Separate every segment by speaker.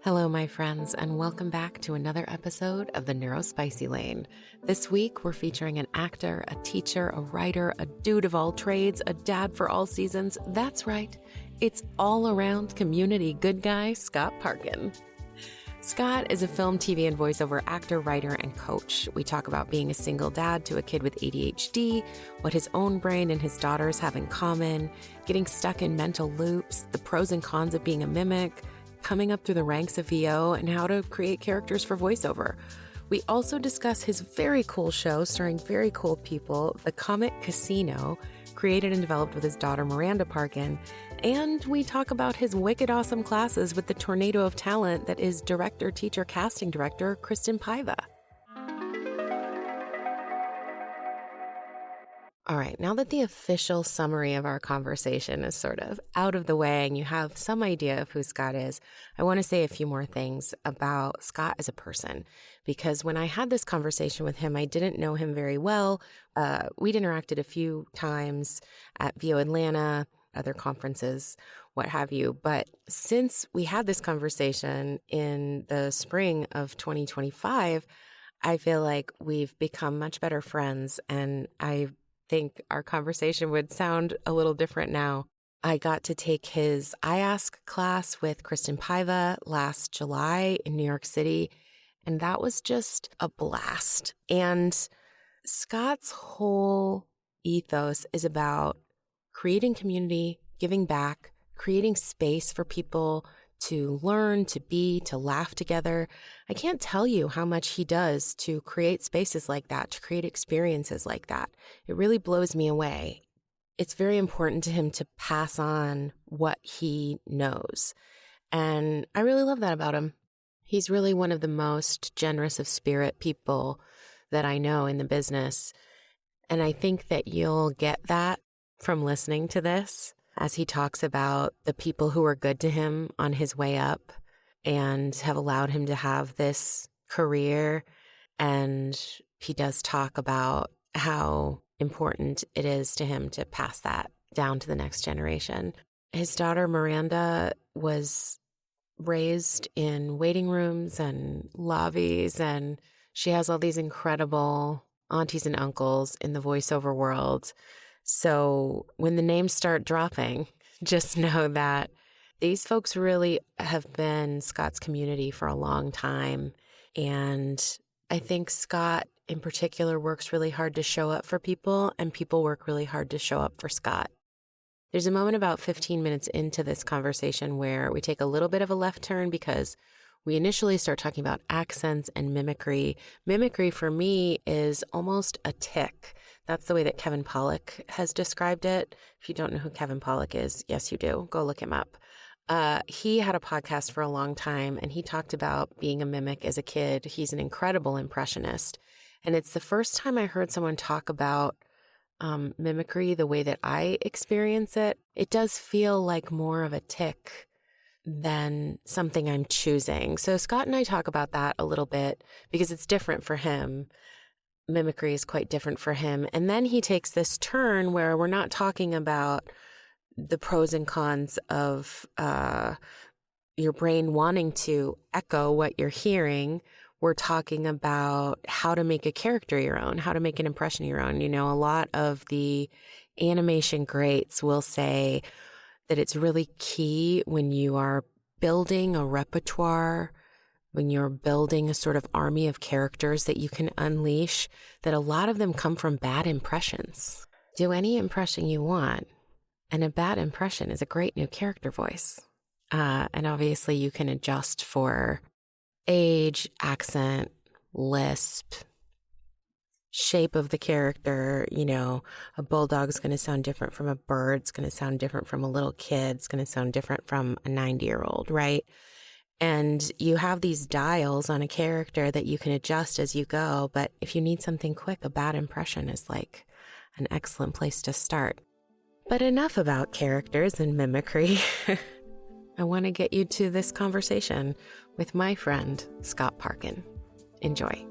Speaker 1: Hello, my friends, and welcome back to another episode of the Neurospicy Lane. This week, we're featuring an actor, a teacher, a writer, a dude of all trades, a dad for all seasons. That's right, it's all-around community good guy, Scott Parkin. Scott is a film, TV, and voiceover actor, writer, and coach. We talk about being a single dad to a kid with ADHD, what his own brain and his daughters have in common, getting stuck in mental loops, the pros and cons of being a mimic, coming up through the ranks of VO, and how to create characters for voiceover. We also discuss his very cool show starring very cool people, the Comet Casino, created and developed with his daughter Miranda Parkin. And we talk about his wicked awesome classes with the tornado of talent that is director, teacher, casting director, Kristin Paiva. All right, now that the official summary of our conversation is sort of out of the way and you have some idea of who Scott is, I want to say a few more things about Scott as a person. Because when I had this conversation with him, I didn't know him very well. We'd interacted a few times at VO Atlanta, other conferences, what have you. But since we had this conversation in the spring of 2025, I feel like we've become much better friends, and I think our conversation would sound a little different now. I got to take his I Ask class with Kristin Paiva last July in New York City, and that was just a blast. And Scott's whole ethos is about creating community, giving back, creating space for people to learn, to be, to laugh together. I can't tell you how much he does to create spaces like that, to create experiences like that. It really blows me away. It's very important to him to pass on what he knows. And I really love that about him. He's really one of the most generous of spirit people that I know in the business. And I think that you'll get that from listening to this, as he talks about the people who are good to him on his way up and have allowed him to have this career. And he does talk about how important it is to him to pass that down to the next generation. His daughter, Miranda, was raised in waiting rooms and lobbies, and she has all these incredible aunties and uncles in the voiceover world. So when the names start dropping, just know that these folks really have been Scott's community for a long time. And I think Scott in particular works really hard to show up for people, and people work really hard to show up for Scott. There's a moment about 15 minutes into this conversation where we take a little bit of a left turn because we initially start talking about accents and mimicry. Mimicry for me is almost a tic. That's the way that Kevin Pollak has described it. If you don't know who Kevin Pollak is, yes, you do. Go look him up. He had a podcast for a long time, and he talked about being a mimic as a kid. He's an incredible impressionist. And it's the first time I heard someone talk about mimicry the way that I experience it. It does feel like more of a tic than something I'm choosing. So Scott and I talk about that a little bit because it's different for him. Mimicry is quite different for him. And then he takes this turn where we're not talking about the pros and cons of your brain wanting to echo what you're hearing. We're talking about how to make a character your own, how to make an impression your own. You know, a lot of the animation greats will say that it's really key when you are building a repertoire, when you're building a sort of army of characters that you can unleash, that a lot of them come from bad impressions. Do any impression you want, and a bad impression is a great new character voice. And obviously you can adjust for age, accent, lisp, shape of the character. You know, a bulldog's going to sound different from a bird. It's going to sound different from a little kid. It's going to sound different from a 90-year-old, right? And you have these dials on a character that you can adjust as you go. But if you need something quick, a bad impression is like an excellent place to start. But enough about characters and mimicry. I want to get you to this conversation with my friend, Scott Parkin. Enjoy.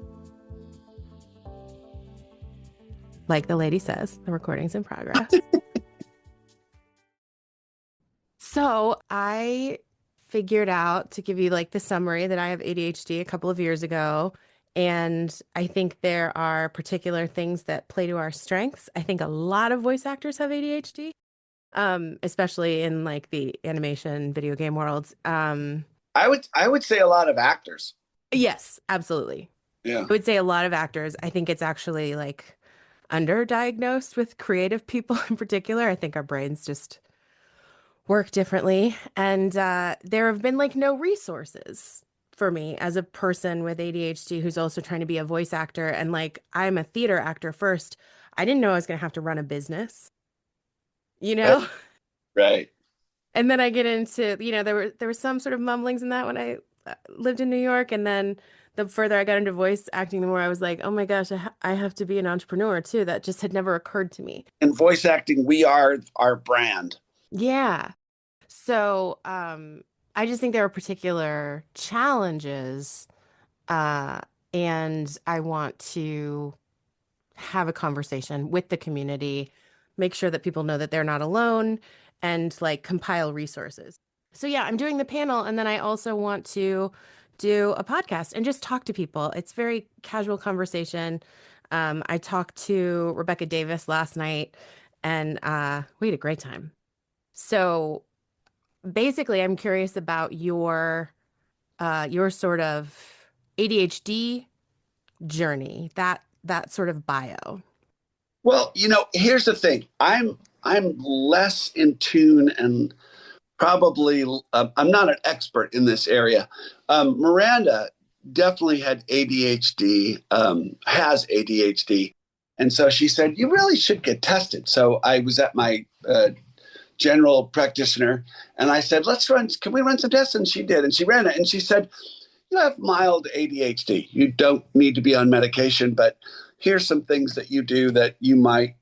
Speaker 1: Like the lady says, the recording's in progress. So I figured out, to give you like the summary, that I have ADHD a couple of years ago. And I think there are particular things that play to our strengths. I think a lot of voice actors have ADHD, especially in like the animation video game worlds.
Speaker 2: I would say a lot of actors.
Speaker 1: Yes, absolutely.
Speaker 2: Yeah.
Speaker 1: I would say a lot of actors. I think it's actually like underdiagnosed with creative people in particular. I think our brains just work differently. And there have been like no resources for me as a person with ADHD who's also trying to be a voice actor. And like, I'm a theater actor first. I didn't know I was going to have to run a business, you
Speaker 2: Right.
Speaker 1: know?
Speaker 2: Right.
Speaker 1: And then I get into, there were some sort of mumblings in that when I lived in New York. And then the further I got into voice acting, the more I was like, oh my gosh, I have to be an entrepreneur too. That just had never occurred to me.
Speaker 2: In voice acting, we are our brand.
Speaker 1: Yeah. So, I just think there are particular challenges, uh, and I want to have a conversation with the community, make sure that people know that they're not alone, and like compile resources. So yeah, I'm doing the panel, and then I also want to do a podcast and just talk to people. It's very casual conversation. I talked to Rebecca Davis last night, and we had a great time. So basically, I'm curious about your sort of ADHD journey, that sort of bio.
Speaker 2: Well, here's the thing. I'm less in tune and probably I'm not an expert in this area. Miranda definitely had ADHD, has ADHD. And so she said, you really should get tested. So I was at my general practitioner and I said, can we run some tests? And she did. And she ran it. And she said, you have mild ADHD. You don't need to be on medication, but here's some things that you do that you might,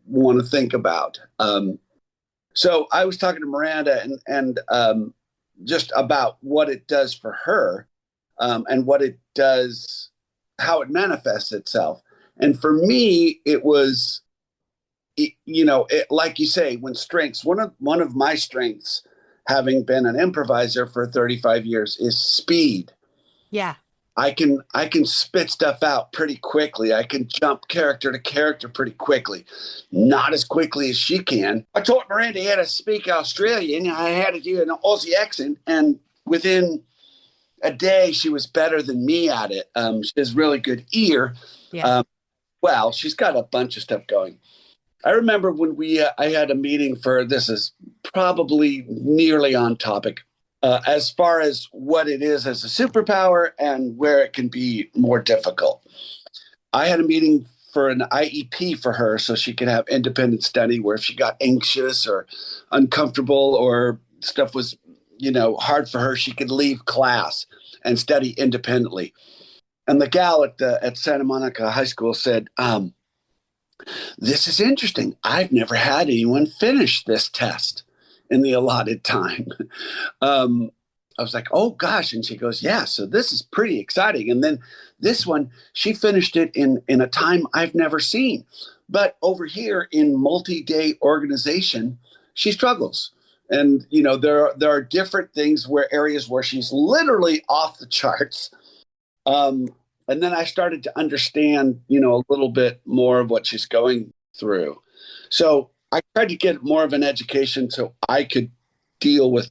Speaker 2: want to think about. So I was talking to Miranda and just about what it does for her, and what it does, how it manifests itself. And for me, it was, like you say, when strengths, one of my strengths, having been an improviser for 35 years, is speed.
Speaker 1: Yeah.
Speaker 2: I can spit stuff out pretty quickly. I can jump character to character pretty quickly. Not as quickly as she can. I told Miranda how to speak Australian. I had to do an Aussie accent, and within a day, she was better than me at it. She has really good ear.
Speaker 1: Yeah.
Speaker 2: Well, she's got a bunch of stuff going. I remember when I had a meeting this is probably nearly on topic, as far as what it is as a superpower and where it can be more difficult. I had a meeting for an IEP for her so she could have independent study, where if she got anxious or uncomfortable or stuff was, hard for her, she could leave class and study independently. And the gal at Santa Monica High School said, this is interesting. I've never had anyone finish this test in the allotted time. I was like, oh gosh. And she goes, yeah, so this is pretty exciting. And then this one, she finished it in a time I've never seen. But over here in multi-day organization, she struggles. And, there are different things areas where she's literally off the charts. And then I started to understand, a little bit more of what she's going through. So I tried to get more of an education so I could deal with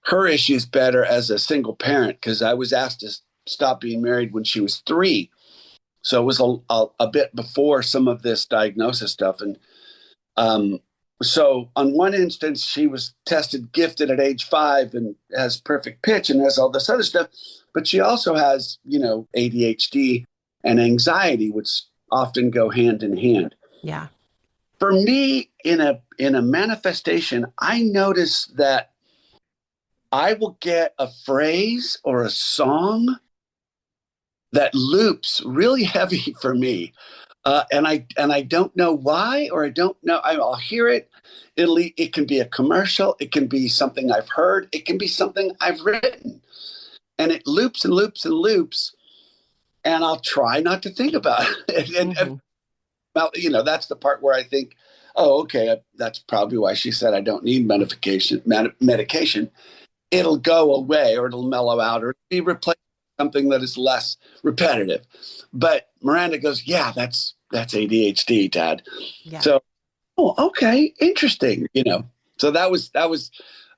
Speaker 2: her issues better as a single parent, because I was asked to stop being married when she was 3. So it was a bit before some of this diagnosis stuff. And so on one instance, she was tested gifted at age 5 and has perfect pitch and has all this other stuff. But she also has, ADHD and anxiety, which often go hand in hand.
Speaker 1: Yeah.
Speaker 2: For me, in a manifestation, I notice that I will get a phrase or a song that loops really heavy for me. And I don't know why, or I don't know. I'll hear it. It can be a commercial. It can be something I've heard. It can be something I've written. And it loops and loops and loops, and I'll try not to think about it. And well, that's the part where I think, oh, okay, that's probably why she said I don't need medication. it'll go away or it'll mellow out or be replaced with something that is less repetitive. But Miranda goes, yeah, that's ADHD, Dad.
Speaker 1: Yeah.
Speaker 2: So, oh, okay, interesting. So that was,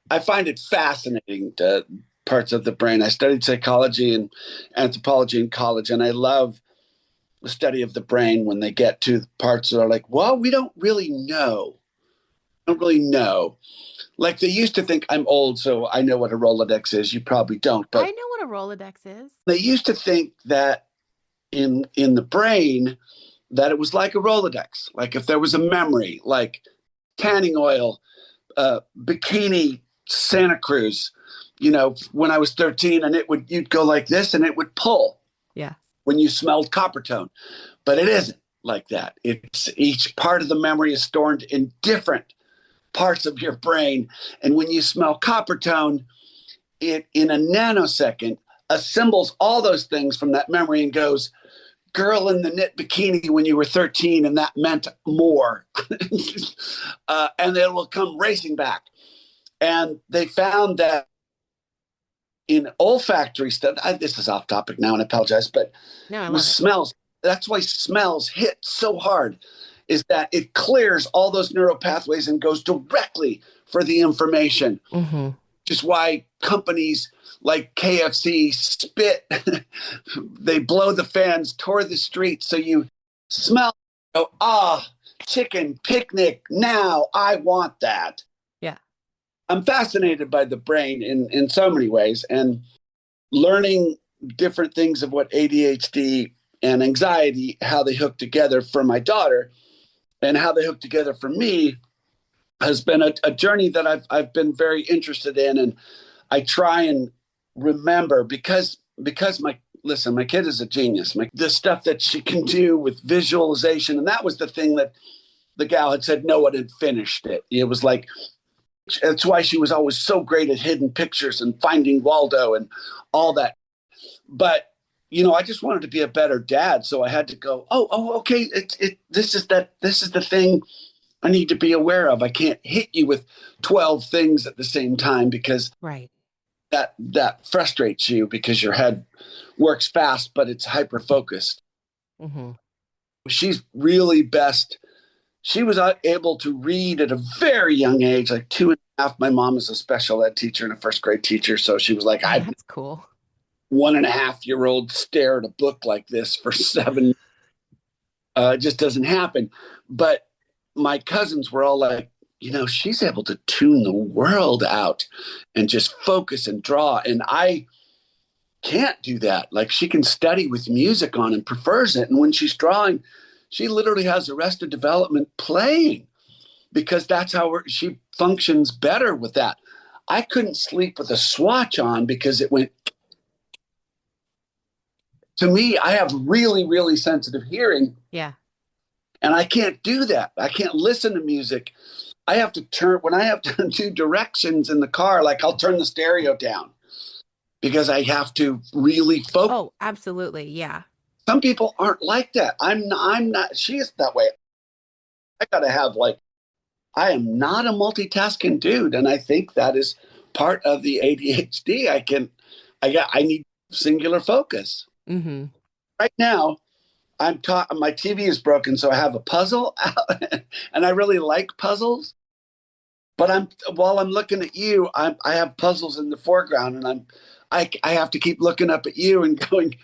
Speaker 2: I find it fascinating to parts of the brain. I studied psychology and anthropology in college, and I love the study of the brain when they get to parts that are like, well, we don't really know. Don't really know. Like they used to think I'm old, so I know what a Rolodex is. You probably don't, but
Speaker 1: I know what a Rolodex is.
Speaker 2: they used to think that in the brain that it was like a Rolodex. Like if there was a memory, like tanning oil, bikini, Santa Cruz, when I was 13, and you'd go like this and it would pull.
Speaker 1: Yeah.
Speaker 2: When you smelled copper tone, but it isn't like that. It's each part of the memory is stored in different parts of your brain. And when you smell copper tone, it in a nanosecond assembles all those things from that memory and goes, girl in the knit bikini when you were 13, and that meant more. And it will come racing back. And they found that in olfactory stuff, this is off topic now and I apologize, but
Speaker 1: no, I
Speaker 2: with smells, that's why smells hit so hard, is that it clears all those neural pathways and goes directly for the information.
Speaker 1: Mm-hmm.
Speaker 2: Which is why companies like KFC spit, they blow the fans toward the street. So you smell, chicken picnic. Now I want that.
Speaker 1: Yeah.
Speaker 2: I'm fascinated by the brain in so many ways, and learning different things of what ADHD and anxiety, how they hook together for my daughter and how they hook together for me has been a journey that I've been very interested in. And I try and remember because my kid is a genius. The stuff that she can do with visualization. And that was the thing that the gal had said no one had finished it. It was like, that's why she was always so great at hidden pictures and finding Waldo and all that. But, I just wanted to be a better dad. So I had to go, okay. This is the thing I need to be aware of. I can't hit you with 12 things at the same time because
Speaker 1: right.
Speaker 2: that frustrates you because your head works fast, but it's hyper-focused.
Speaker 1: Mm-hmm.
Speaker 2: She's really best. She was able to read at a very young age, like 2.5. My mom is a special ed teacher and a first grade teacher. So she was like,
Speaker 1: that's cool.
Speaker 2: 1.5-year-old stare at a book like this for 7. It just doesn't happen. But my cousins were all like, she's able to tune the world out and just focus and draw. And I can't do that. Like she can study with music on and prefers it. And when she's drawing, she literally has Arrested Development playing because that's how she functions better with that. I couldn't sleep with a swatch on because it went. To me, I have really, really sensitive hearing.
Speaker 1: Yeah.
Speaker 2: And I can't do that. I can't listen to music. I have to when I have to do directions in the car, like I'll turn the stereo down because I have to really focus.
Speaker 1: Oh, absolutely. Yeah.
Speaker 2: Some people aren't like that. I'm not, she is that way. I got to have I am not a multitasking dude. And I think that is part of the ADHD. I need singular focus.
Speaker 1: Mm-hmm. Right
Speaker 2: now, my TV is broken, so I have a puzzle out, and I really like puzzles. But while I'm looking at you, I have puzzles in the foreground, and I have to keep looking up at you and going,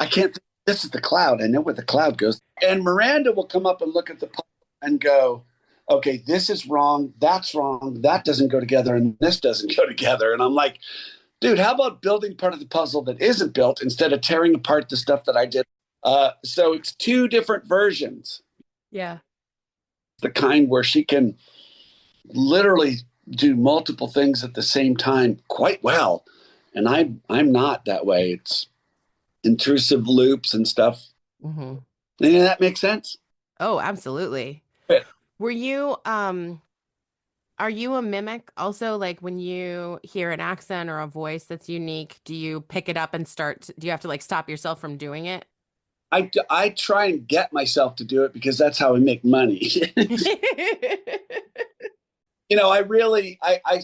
Speaker 2: I can't. This is the cloud. I know where the cloud goes. And Miranda will come up and look at the puzzle and go, okay, this is wrong. That's wrong. That doesn't go together, and this doesn't go together. And I'm like, dude, how about building part of the puzzle that isn't built instead of tearing apart the stuff that I did? So it's 2 different versions.
Speaker 1: Yeah.
Speaker 2: The kind where she can literally do multiple things at the same time quite well. And I'm not that way. It's intrusive loops and stuff.
Speaker 1: Mm-hmm.
Speaker 2: Any of that make sense?
Speaker 1: Oh, absolutely.
Speaker 2: Yeah.
Speaker 1: Were you, are you a mimic also? Like when you hear an accent or a voice that's unique, do you pick it up and do you have to stop yourself from doing it?
Speaker 2: I try and get myself to do it because that's how I make money. I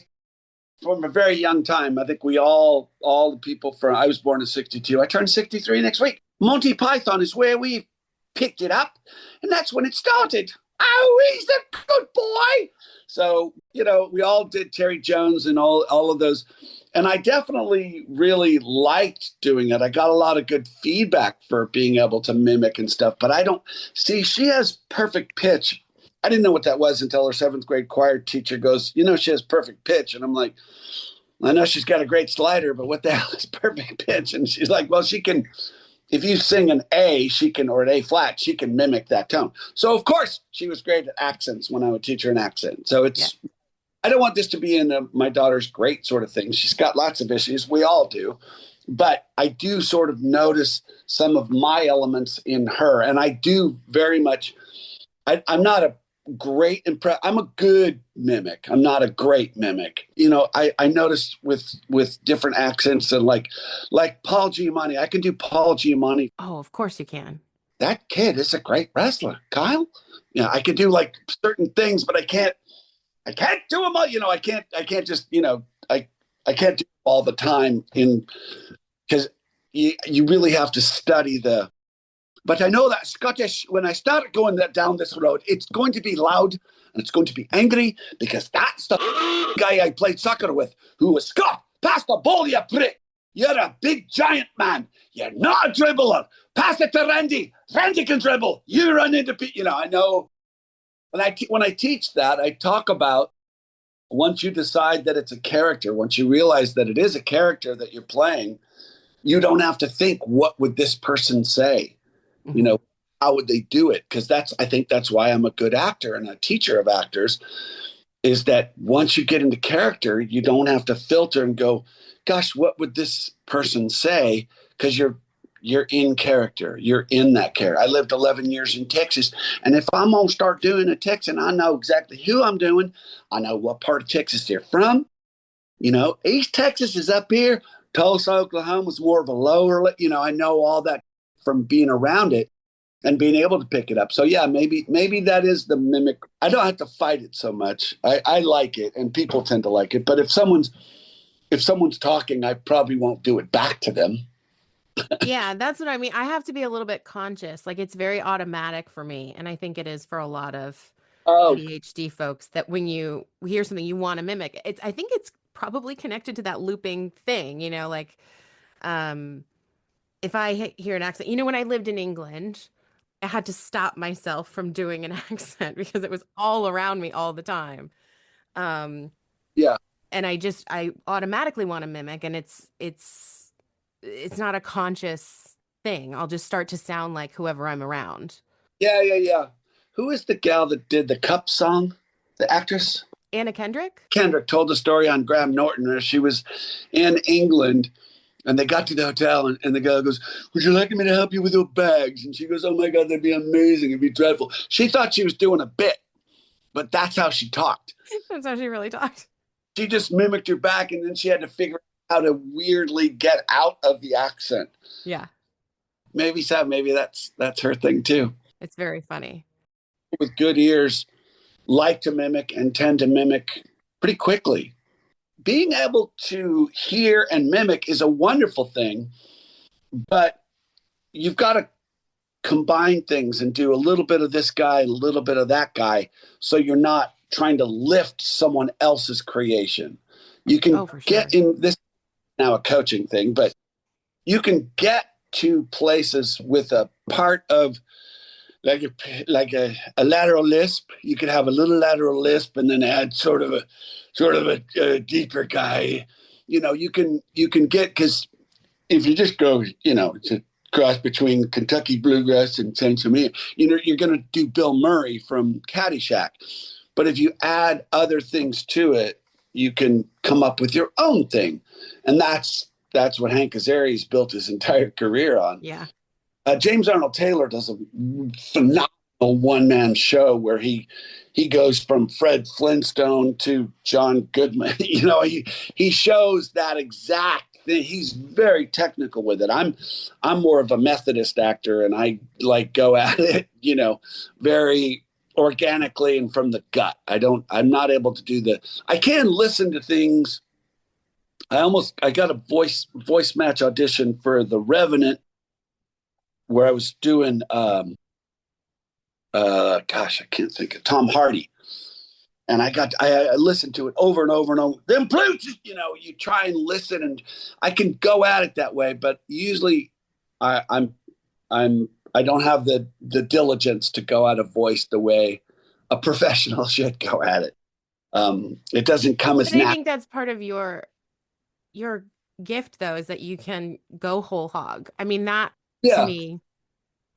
Speaker 2: from a very young time, I think all the people I was born in 62. I turned 63 next week. Monty Python is where we picked it up. And that's when it started. Oh, he's a good boy. So, we all did Terry Jones and all of those. And I definitely really liked doing it. I got a lot of good feedback for being able to mimic and stuff. But I don't see, she has perfect pitch. I didn't know what that was until her 7th grade choir teacher goes, she has perfect pitch. And I'm like, I know she's got a great slider, but what the hell is perfect pitch? And she's like, well, she can, if you sing an A, or an A flat, she can mimic that tone. So, of course, she was great at accents when I would teach her an accent. So I don't want this to be in my daughter's great sort of thing. She's got lots of issues. We all do. But I do sort of notice some of my elements in her. And I do very much, I'm not a great I'm a good mimic. I'm not a great mimic. I noticed with different accents and like Paul Giamatti. I can do Paul Giamatti.
Speaker 1: Oh, of course you can.
Speaker 2: That kid is a great wrestler, Kyle. Yeah, I can do like certain things, but I can't do them all. I can't just, I can't do it all the time because you really have to study but I know that Scottish, when I start going down this road, it's going to be loud and it's going to be angry because that's the guy I played soccer with who was Scott. Pass the ball, you prick. You're a big giant man. You're not a dribbler. Pass it to Randy. Randy can dribble. You run into people. I know. And when I teach that, I talk about once you decide that it's a character, once you realize that it is a character that you're playing, you don't have to think, what would this person say? How would they do it? Because I think that's why I'm a good actor and a teacher of actors, is that once you get into character, you don't have to filter and go, gosh, what would this person say? Because you're in character. You're in that character. I lived 11 years in Texas. And if I'm going to start doing a Texan, I know exactly who I'm doing. I know what part of Texas they're from. East Texas is up here. Tulsa, Oklahoma is more of a lower, I know all that from being around it and being able to pick it up. So yeah, maybe that is the mimic. I don't have to fight it so much. I like it and people tend to like it. But if someone's talking, I probably won't do it back to them.
Speaker 1: Yeah, that's what I mean. I have to be a little bit conscious. Like it's very automatic for me. And I think it is for a lot of ADHD folks that when you hear something you want to mimic, I think it's probably connected to that looping thing, if I hear an accent, when I lived in England, I had to stop myself from doing an accent because it was all around me all the time.
Speaker 2: Yeah.
Speaker 1: And I automatically want to mimic, and it's not a conscious thing. I'll just start to sound like whoever I'm around.
Speaker 2: Yeah. Who is the gal that did the Cup song? The actress?
Speaker 1: Anna Kendrick?
Speaker 2: Kendrick told the story on Graham Norton where she was in England and they got to the hotel and the guy goes, would you like me to help you with your bags? And she goes, oh my God, that'd be amazing. It'd be dreadful. She thought she was doing a bit, but that's how she talked.
Speaker 1: That's how she really talked.
Speaker 2: She just mimicked her back and then she had to figure out how to weirdly get out of the accent.
Speaker 1: Yeah.
Speaker 2: Maybe that's her thing too.
Speaker 1: It's very funny.
Speaker 2: With good ears, like to mimic and tend to mimic pretty quickly. Being able to hear and mimic is a wonderful thing, but you've got to combine things and do a little bit of this guy, a little bit of that guy, so you're not trying to lift someone else's creation. You can get in this now a coaching thing, but you can get to places with a part of like a lateral lisp. You could have a little lateral lisp and then add sort of a deeper guy. You can get, because if you just go, it's a cross between Kentucky bluegrass and Pennsylvania, you're going to do Bill Murray from Caddyshack. But if you add other things to it, you can come up with your own thing. And that's what Hank Azaria's built his entire career on.
Speaker 1: Yeah.
Speaker 2: James Arnold Taylor does a phenomenal one-man show where he goes from Fred Flintstone to John Goodman. He shows that exact thing. He's very technical with it. I'm more of a Methodist actor, and I go at it, very organically and from the gut. I'm not able to do I can listen to things I got a voice match audition for The Revenant, where I was doing gosh, I can't think of Tom Hardy. And I listened to it over and over and over. Them Bluetooth, you try and listen, and I can go at it that way, but usually I'm I don't have the diligence to go at a voice the way a professional should go at it. It doesn't come as
Speaker 1: natural. I think that's part of your gift, though, is that you can go whole hog. I mean, that to me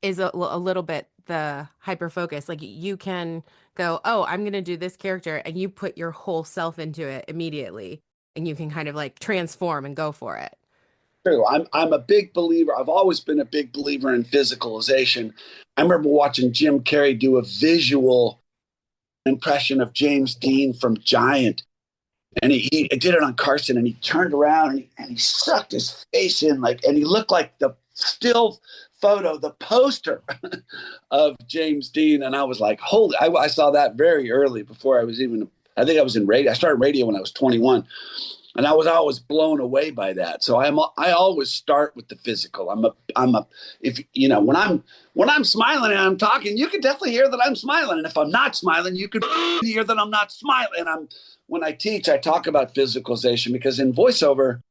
Speaker 1: is a little bit the hyper focus. Like you can go, oh, I'm going to do this character, and you put your whole self into it immediately, and you can kind of like transform and go for it.
Speaker 2: True. I'm a big believer. I've always been a big believer in physicalization. I remember watching Jim Carrey do a visual impression of James Dean from Giant, and he did it on Carson, and he turned around and he sucked his face in, and he looked like the still photo, the poster of James Dean. And I was like, holy, I saw that very early before I think I was in radio. I started radio when I was 21. And I was always blown away by that. So I always start with the physical. When I'm smiling and I'm talking, you can definitely hear that I'm smiling. And if I'm not smiling, you can hear that I'm not smiling. And when I teach, I talk about physicalization, because in voiceover,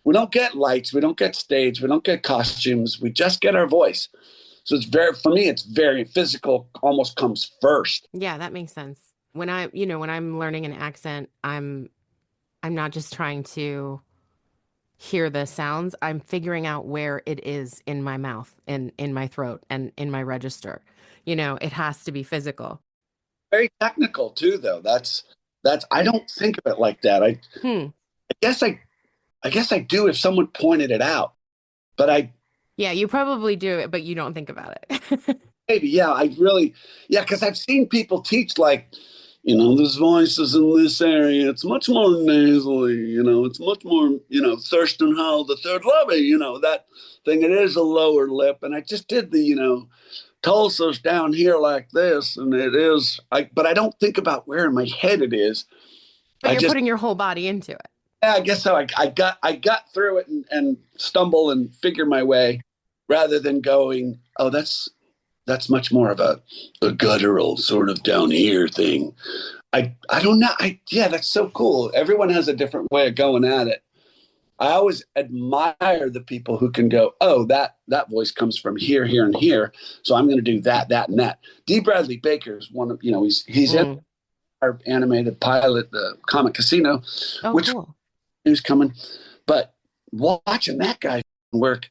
Speaker 2: we don't get lights, we don't get stage, we don't get costumes, we just get our voice. So for me, it's very physical, almost comes first.
Speaker 1: Yeah, that makes sense. When I'm learning an accent, I'm not just trying to hear the sounds. I'm figuring out where it is in my mouth and in my throat and in my register. It has to be physical.
Speaker 2: Very technical too, though. That's I don't think of it like that. I guess I do if someone pointed it out, but
Speaker 1: yeah, you probably do it, but you don't think about it.
Speaker 2: Maybe, yeah, because I've seen people teach this voice is in this area. It's much more nasally, it's much more, Thurston Howell, the third lobby, that thing. It is a lower lip. And I just did the, Tulsa's down here like this. And it is, but I don't think about where in my head it is.
Speaker 1: But you're putting your whole body into it.
Speaker 2: Yeah, I guess so. I got through it and stumble and figure my way, rather than going, oh, that's much more of a guttural sort of down here thing. I don't know. That's so cool. Everyone has a different way of going at it. I always admire the people who can go, oh, that voice comes from here, here, and here. So I'm going to do that, and that. D. Bradley Baker is one of, he's in our animated pilot, the Comet Casino, which cool. Is coming. But watching that guy work,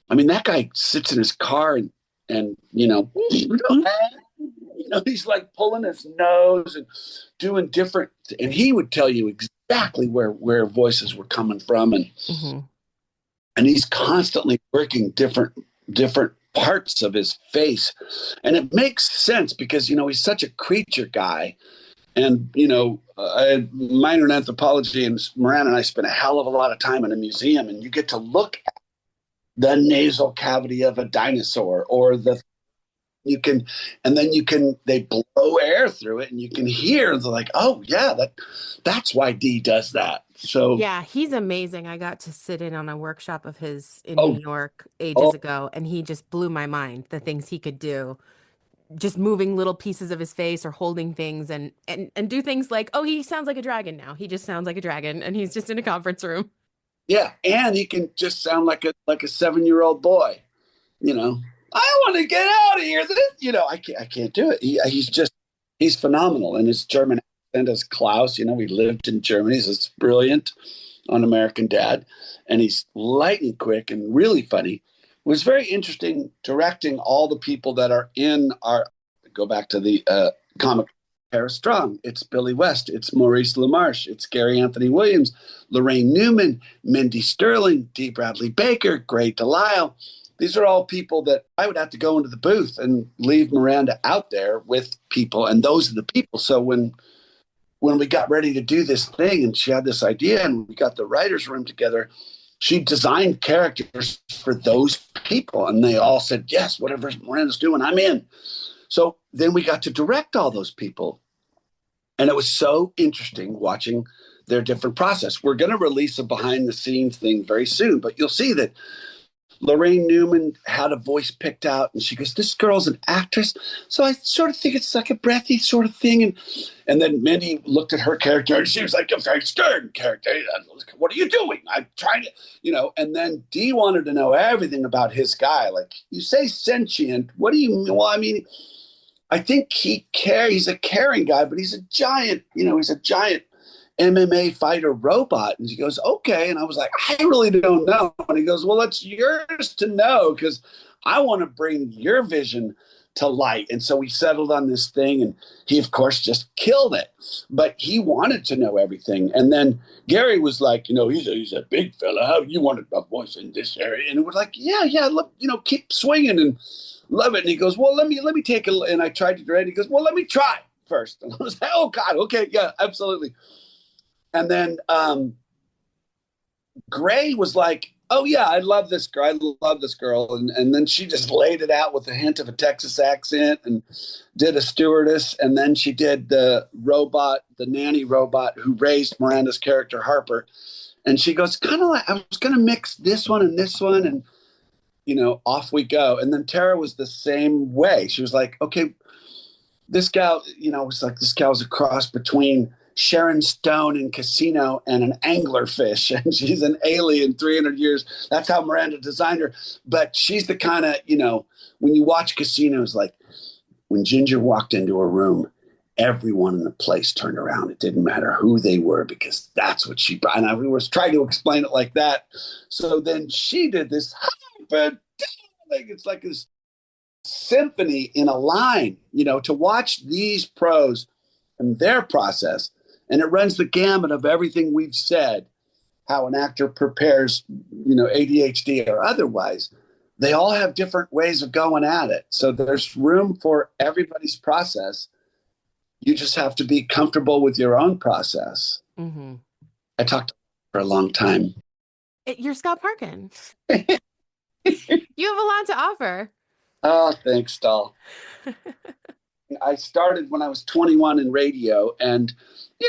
Speaker 2: I mean, that guy sits in his car and he's like pulling his nose and doing different, and he would tell you exactly where voices were coming from, and he's constantly working different parts of his face, and it makes sense because he's such a creature guy, and I had minor in anthropology, and Miranda and I spent a hell of a lot of time in a museum, and you get to look at the nasal cavity of a dinosaur, or they blow air through it, and you can hear, they're like, oh yeah, that's why D does that. So
Speaker 1: yeah, he's amazing. I got to sit in on a workshop of his in New York ages ago, and he just blew my mind, the things he could do, just moving little pieces of his face or holding things and do things like, oh, he sounds like a dragon now. He just sounds like a dragon, and he's just in a conference room. Yeah,
Speaker 2: and he can just sound like a 7-year-old boy. I want to get out of here. I can't do it. He's phenomenal, and his German accent is Klaus. He lived in Germany. He's brilliant on American Dad, and he's lightning quick and really funny. It was very interesting directing all the people that are in our. Go back to the comic. Paris Strong, it's Billy West, it's Maurice LaMarche, it's Gary Anthony Williams, Lorraine Newman, Mindy Sterling, D. Bradley Baker, Gray Delisle. These are all people that I would have to go into the booth and leave Miranda out there with people, and those are the people. So when we got ready to do this thing, and she had this idea, and we got the writer's room together, she designed characters for those people, and they all said, yes, whatever Miranda's doing, I'm in. So then we got to direct all those people. And it was so interesting watching their different process. We're going to release a behind the scenes thing very soon, but you'll see that Lorraine Newman had a voice picked out, and she goes, "This girl's an actress." So I sort of think it's like a breathy sort of thing. And then Mindy looked at her character, and she was like, "A very stern character. What are you doing? I'm trying to, you know." And then Dee wanted to know everything about his guy. Like, you say sentient. What do you mean? Well, I mean, I think he's a caring guy, but he's a giant, he's a giant MMA fighter robot. And she goes, "Okay." And I was like, "I really don't know." And he goes, "Well, it's yours to know, because I want to bring your vision to light." And so we settled on this thing, and he, of course, just killed it. But he wanted to know everything. And then Gary was like, he's a big fella. How you wanted a voice in this area? And we're like, yeah, look, keep swinging and love it. And he goes, "Well, let me take a," and I tried to direct. He goes, "Well, let me try first." And I was like, "Oh God, okay, yeah, absolutely." And then Gray was like, "Oh yeah, I love this girl. I love this girl." And then she just laid it out with a hint of a Texas accent and did a stewardess. And then she did the nanny robot who raised Miranda's character, Harper. And she goes, kind of like, "I was going to mix this one and this one." And, off we go. And then Tara was the same way. She was like, "Okay, this gal, was like, this gal was a cross between Sharon Stone in Casino and an anglerfish, and she's an alien 300 years. That's how Miranda designed her. But she's the kind of, when you watch Casinos, like when Ginger walked into a room, everyone in the place turned around. It didn't matter who they were, because that's what she brought." And I was trying to explain it like that. So then she did this thing. It's like this symphony in a line, to watch these pros and their process. And it runs the gamut of everything we've said, how an actor prepares, ADHD or otherwise. They all have different ways of going at it. So there's room for everybody's process. You just have to be comfortable with your own process.
Speaker 1: Mm-hmm.
Speaker 2: I talked for a long time.
Speaker 1: You're Scott Parkin. You have a lot to offer.
Speaker 2: Oh, thanks, doll. I started when I was 21 in radio, and,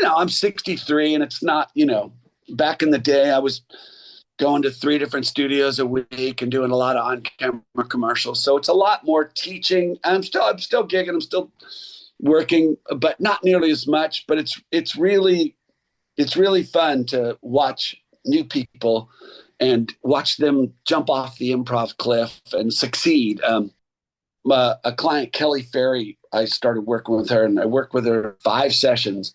Speaker 2: I'm 63, and it's not, back in the day, I was going to 3 different studios a week and doing a lot of on-camera commercials. So it's a lot more teaching. I'm still gigging. I'm still working, but not nearly as much. But it's really fun to watch new people and watch them jump off the improv cliff and succeed. A client, Kelly Ferry, I started working with her, and I worked with her 5 sessions.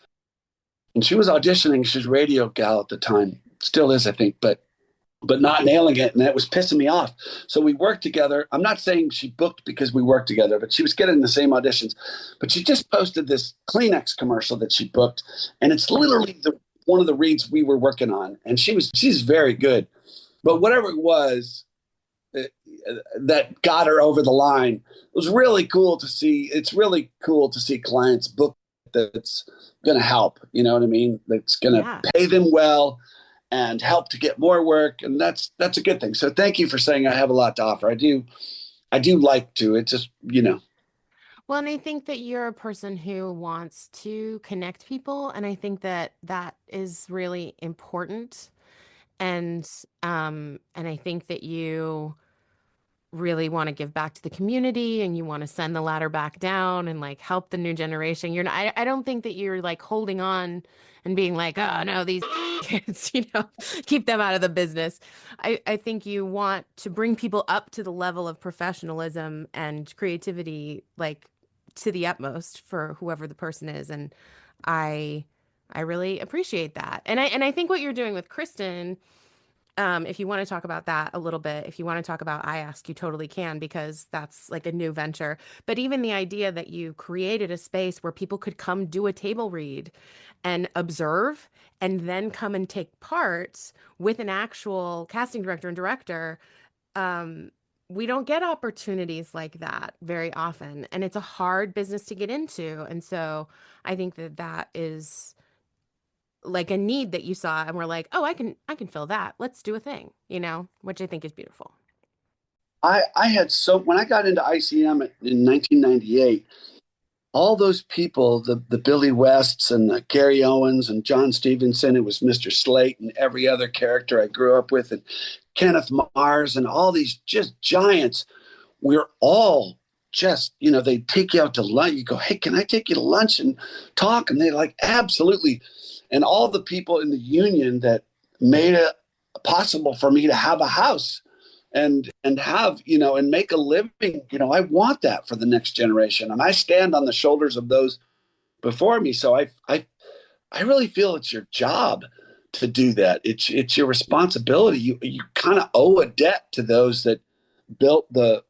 Speaker 2: And she was auditioning. She was a radio gal at the time. Still is, I think, but not nailing it. And that was pissing me off. So we worked together. I'm not saying she booked because we worked together, but she was getting the same auditions. But she just posted this Kleenex commercial that she booked. And it's literally one of the reads we were working on. And she's very good. But whatever it was that got her over the line, it was really cool to see. It's really cool to see clients book that's going to help. You know what I mean? That's going to pay them well and help to get more work. And that's a good thing. So thank you for saying I have a lot to offer. I do like to. It's just,
Speaker 1: Well, and I think that you're a person who wants to connect people. And I think that is really important. And I think that you really want to give back to the community, and you want to send the ladder back down and like help the new generation. I don't think that you're like holding on and being like, "Oh no, these kids, keep them out of the business." I think you want to bring people up to the level of professionalism and creativity, like to the utmost for whoever the person is. And I really appreciate that. And I think what you're doing with Kristin, if you want to talk about that a little bit, if you want to talk about I Ask, you totally can, because that's like a new venture. But even the idea that you created a space where people could come do a table read and observe and then come and take part with an actual casting director and director, we don't get opportunities like that very often. And it's a hard business to get into. And so I think that is like a need that you saw, and we're like, "Oh, I can fill that. Let's do a thing," which I think is beautiful.
Speaker 2: I had when I got into ICM in 1998, all those people, the Billy Wests and the Gary Owens and John Stevenson, it was Mr. Slate and every other character I grew up with, and Kenneth Mars and all these just giants. We're all just, they take you out to lunch. You go, hey, can I take you to lunch and talk? And they're like, absolutely. And all the people in the union that made it possible for me to have a house and have, and make a living, I want that for the next generation. And I stand on the shoulders of those before me. So I really feel it's your job to do that. It's your responsibility. You kind of owe a debt to those that built the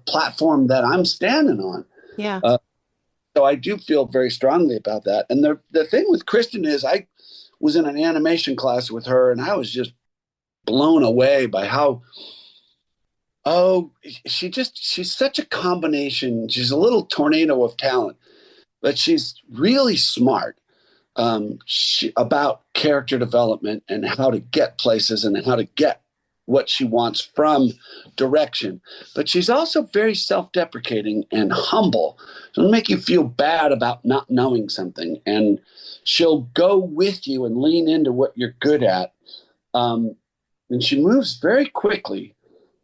Speaker 2: platform that I'm standing on.
Speaker 1: Yeah.
Speaker 2: So I do feel very strongly about that. And the thing with Kristin is I was in an animation class with her, and I was just blown away by how, she's such a combination. She's a little tornado of talent, but she's really smart about character development and how to get places and how to get what she wants from direction. But she's also very self-deprecating and humble. She'll make you feel bad about not knowing something, and she'll go with you and lean into what you're good at. And she moves very quickly,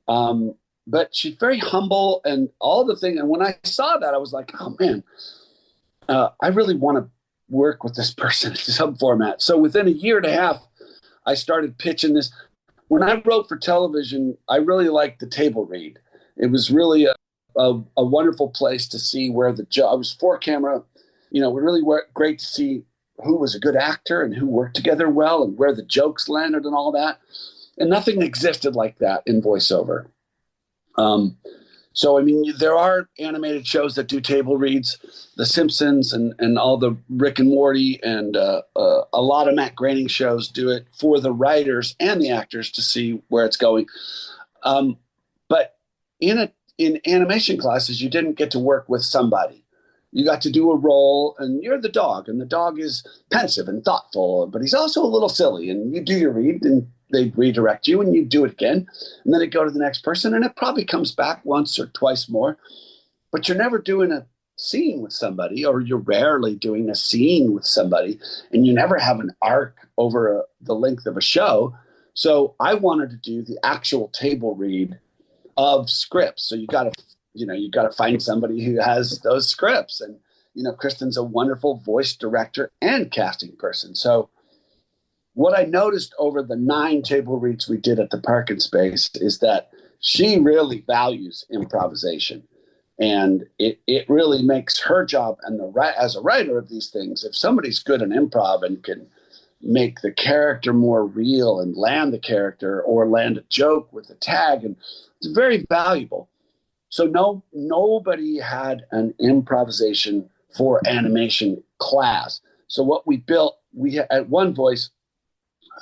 Speaker 2: but she's very humble and all the things. And when I saw that, I was like, oh man, I really want to work with this person in some format. So within a year and a half, I started pitching this. When I wrote for television, I really liked the table read. It was really a wonderful place to see where I was for camera. It really great to see who was a good actor and who worked together well and where the jokes landed and all that. And nothing existed like that in voiceover. So, there are animated shows that do table reads, The Simpsons and all the Rick and Morty and a lot of Matt Groening shows do it for the writers and the actors to see where it's going. But in animation classes, you didn't get to work with somebody. You got to do a role, and you're the dog, and the dog is pensive and thoughtful, but he's also a little silly, and you do your read, and they redirect you, and you do it again, and then it go to the next person, and it probably comes back once or twice more, but you're never doing a scene with somebody, or you're rarely doing a scene with somebody, and you never have an arc over the length of a show. So I wanted to do the actual table read of scripts. So you got to find somebody who has those scripts. And, Kristin's a wonderful voice director and casting person. So what I noticed over the 9 table reads we did at the Parkin space is that she really values improvisation. And it really makes her job as a writer of these things, if somebody's good in improv and can make the character more real and land the character or land a joke with a tag, and it's very valuable. So nobody had an improvisation for animation class. So what we built, at One Voice,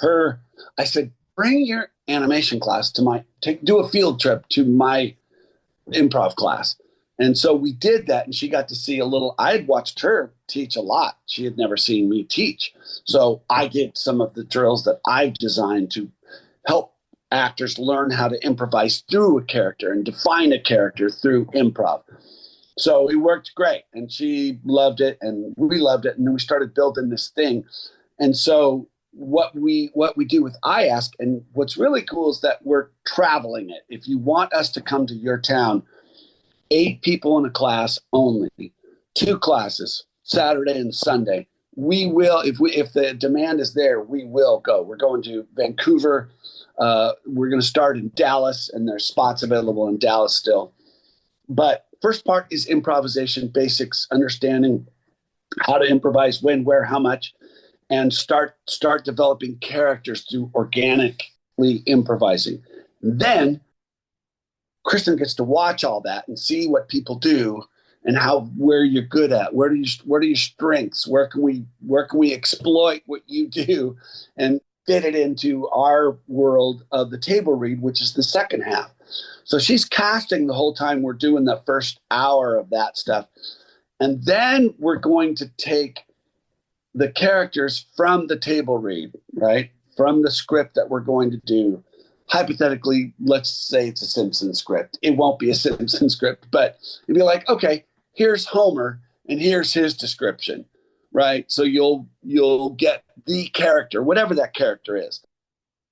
Speaker 2: I said, bring your animation class do a field trip to my improv class. And so we did that, and she got to see I had watched her teach a lot. She had never seen me teach. So I did some of the drills that I've designed to help actors learn how to improvise through a character and define a character through improv. So it worked great, and she loved it, and we loved it, and then we started building this thing. And so what we do with iAsk, and what's really cool is that we're traveling it. If you want us to come to your town, 8 people in a class only, 2 classes, Saturday and Sunday. We will, if the demand is there, we will go. We're going to Vancouver. We're going to start in Dallas, and there's spots available in Dallas still. But first part is improvisation basics, understanding how to improvise, when, where, how much, and start developing characters through organically improvising. Then Kristin gets to watch all that and see what people do and where you're good at, where are your strengths, where can we exploit what you do and fit it into our world of the table read, which is the second half. So she's casting the whole time we're doing the first hour of that stuff. And then we're going to take the characters from the table read, right? From the script that we're going to do. Hypothetically, let's say it's a Simpson script. It won't be a Simpson script, but it'd be like, okay, here's Homer and here's his description, right? So you'll get the character, whatever that character is,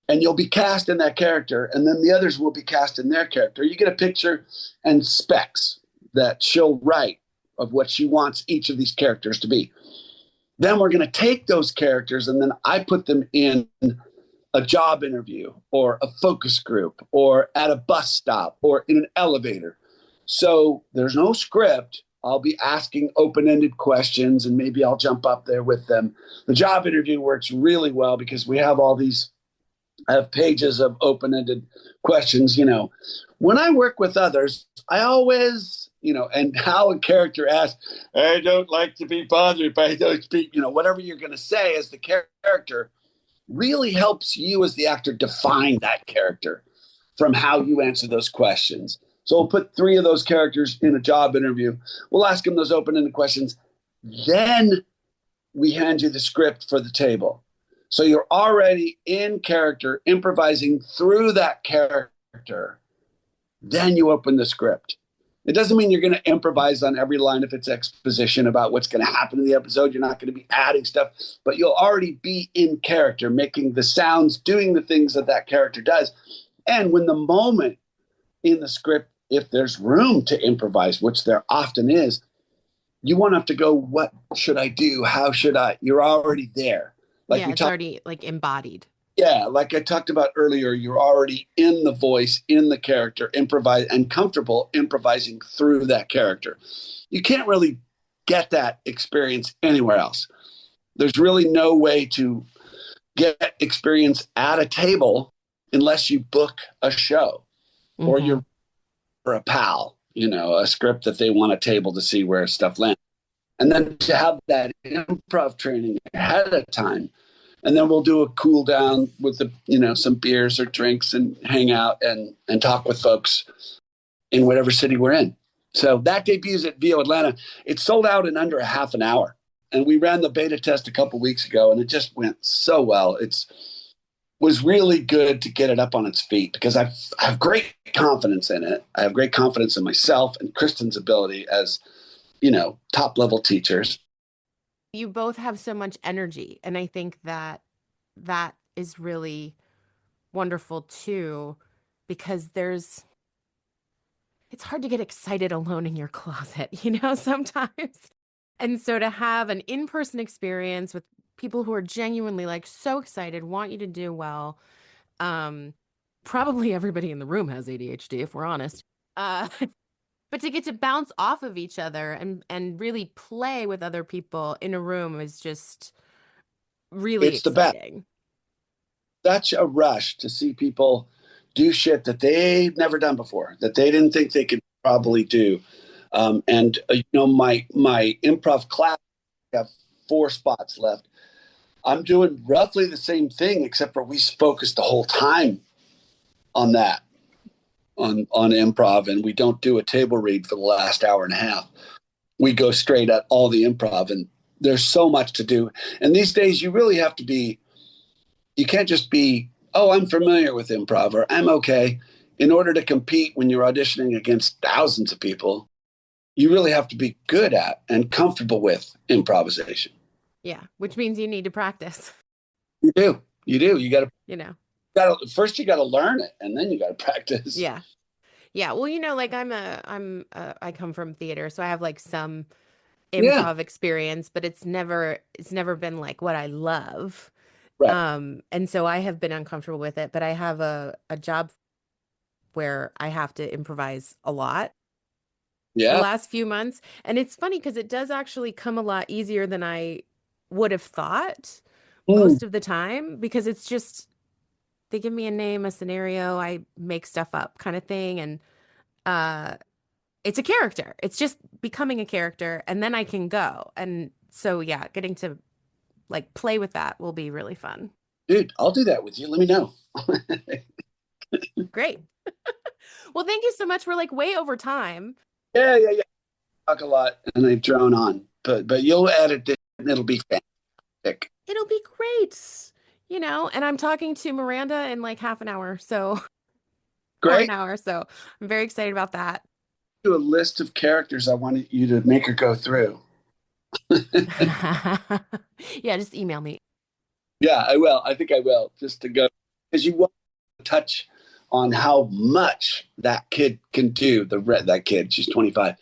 Speaker 2: and you'll be cast in that character, and then the others will be cast in their character. You get a picture and specs that she'll write of what she wants each of these characters to be. Then we're going to take those characters and then I put them in a job interview or a focus group or at a bus stop or in an elevator. So there's no script. I'll be asking open-ended questions and maybe I'll jump up there with them. The job interview works really well because we have all these pages of open-ended questions. When I work with others, I always, and how a character asks, I don't like to be bothered by those people, whatever you're going to say as the character really helps you as the actor define that character from how you answer those questions. So we'll put 3 of those characters in a job interview. We'll ask them those open-ended questions. Then we hand you the script for the table. So you're already in character, improvising through that character. Then you open the script. It doesn't mean you're going to improvise on every line if it's exposition about what's going to happen in the episode. You're not going to be adding stuff, but you'll already be in character, making the sounds, doing the things that that character does. And when the moment in the script, if there's room to improvise, which there often is, you won't have to go, what should I do? How should I? You're already there.
Speaker 1: It's already like embodied.
Speaker 2: Yeah, like I talked about earlier, you're already in the voice, in the character, improvise and comfortable improvising through that character. You can't really get that experience anywhere else. There's really no way to get experience at a table unless you book a show or you're for a pal, a script that they want a table to see where stuff lands. And then to have that improv training ahead of time. And then we'll do a cool down with some beers or drinks and hang out and talk with folks in whatever city we're in. So that debuts at VO Atlanta. It sold out in under a half an hour. And we ran the beta test a couple weeks ago and it just went so well. It was really good to get it up on its feet because I have great confidence in it. I have great confidence in myself and Kristin's ability as, top level teachers.
Speaker 1: You both have so much energy. And I think that is really wonderful too, because it's hard to get excited alone in your closet, sometimes. And so to have an in-person experience with people who are genuinely like so excited, want you to do well. Probably everybody in the room has ADHD, if we're honest. But to get to bounce off of each other and really play with other people in a room is just really exciting.
Speaker 2: Such a rush to see people do shit that they've never done before, that they didn't think they could probably do. My improv class, I have 4 spots left. I'm doing roughly the same thing, except for we focus the whole time on that. On improv, and we don't do a table read for the last hour and a half. We go straight at all the improv, and there's so much to do. And these days you really have to be, you can't just be, oh, I'm familiar with improv or I'm okay. In order to compete when you're auditioning against thousands of people, you really have to be good at and comfortable with improvisation.
Speaker 1: Yeah, which means you need to practice.
Speaker 2: You do. You got to, first you got to learn it and then you got to practice.
Speaker 1: Yeah. Well, I come from theater, so I have like some improv experience, but it's never been like what I love.
Speaker 2: Right.
Speaker 1: And so I have been uncomfortable with it, but I have a job where I have to improvise a lot. The last few months. And it's funny because it does actually come a lot easier than I would have thought most of the time, because it's just, they give me a name, a scenario, I make stuff up kind of thing. And it's a character. It's just becoming a character and then I can go. And so, yeah, getting to like play with that will be really fun.
Speaker 2: Dude, I'll do that with you. Let me know.
Speaker 1: Great. Well, thank you so much. We're like way over time.
Speaker 2: Yeah. Talk a lot and I drone on, but you'll edit it and it'll be fantastic.
Speaker 1: It'll be great. And I'm talking to Miranda in like half an hour. So
Speaker 2: great.
Speaker 1: An hour. So I'm very excited about that.
Speaker 2: do a list of characters I want you to make her go through.
Speaker 1: Yeah, just email me.
Speaker 2: Yeah, I will. I think I will, just to go, because you want to touch on how much that kid can do. That kid, she's 25.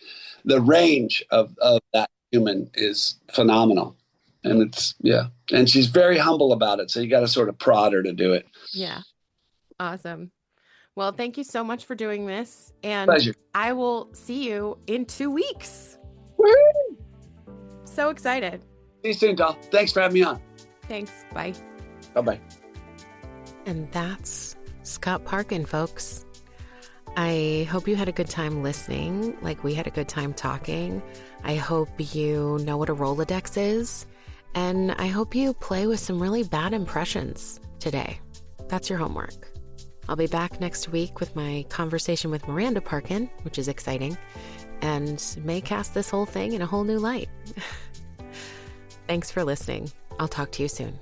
Speaker 2: The range of that human is phenomenal. And and she's very humble about it. So you got to sort of prod her to do it.
Speaker 1: Yeah. Awesome. Well, thank you so much for doing this. And
Speaker 2: Pleasure.
Speaker 1: I will see you in 2 weeks.
Speaker 2: Woo-hoo!
Speaker 1: So excited.
Speaker 2: See you soon, doll. Thanks for having me on.
Speaker 1: Thanks. Bye.
Speaker 2: Bye-bye.
Speaker 1: And that's Scott Parkin, folks. I hope you had a good time listening, like we had a good time talking. I hope you know what a Rolodex is. And I hope you play with some really bad impressions today. That's your homework. I'll be back next week with my conversation with Miranda Parkin, which is exciting, and may cast this whole thing in a whole new light. Thanks for listening. I'll talk to you soon.